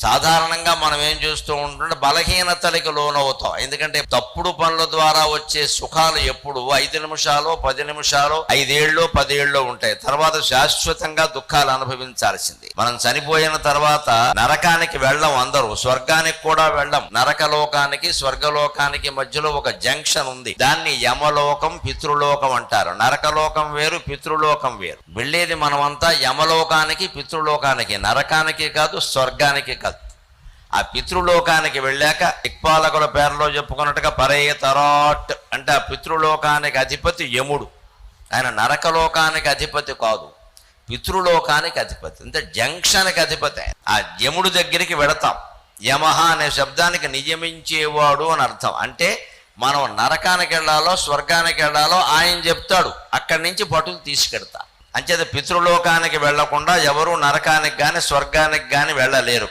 సాధారణంగా మనం ఏం చేస్తూ ఉంటుంటే బలహీనతలకు లోనవుతాం. ఎందుకంటే తప్పుడు పనుల ద్వారా వచ్చే సుఖాలు ఎప్పుడు 5 నిమిషాలు 10 నిమిషాలు 5 ఏళ్ళు 10 ఏళ్ళు ఉంటాయి. తర్వాత శాశ్వతంగా దుఃఖాలు అనుభవించాల్సింది. మనం చనిపోయిన తర్వాత నరకానికి వెళ్ళం, అందరూ స్వర్గానికి కూడా వెళ్ళం. నరకలోకానికి స్వర్గలోకానికి మధ్యలో ఒక జంక్షన్ ఉంది. దాన్ని యమలోకం పితృలోకం అంటారు. నరకలోకం వేరు, పితృలోకం వేరు. వెళ్ళేది మనమంతా యమలోకానికి పితృలోకానికి, నరకానికి కాదు, స్వర్గానికి కాదు. ఆ పితృలోకానికి వెళ్ళాక దిక్పాలకుల పేరులో చెప్పుకున్నట్టుగా పరేతరాట్ అంటే ఆ పితృలోకానికి అధిపతి యముడు. ఆయన నరకలోకానికి అధిపతి కాదు, పితృలోకానికి అధిపతి. అంటే జంక్షన్కి అధిపతి. ఆ యముడు దగ్గరికి వెళతాం. యమహ అనే శబ్దానికి నియమించేవాడు అని అర్థం. అంటే మనం నరకానికి వెళ్ళాలో స్వర్గానికి వెళ్ళాలో ఆయన చెప్తాడు, అక్కడి నుంచి పట్టుకు తీసుకెడతా. అంచేత పితృలోకానికి వెళ్లకుండా ఎవరు నరకానికి కానీ స్వర్గానికి కానీ వెళ్ళలేరు.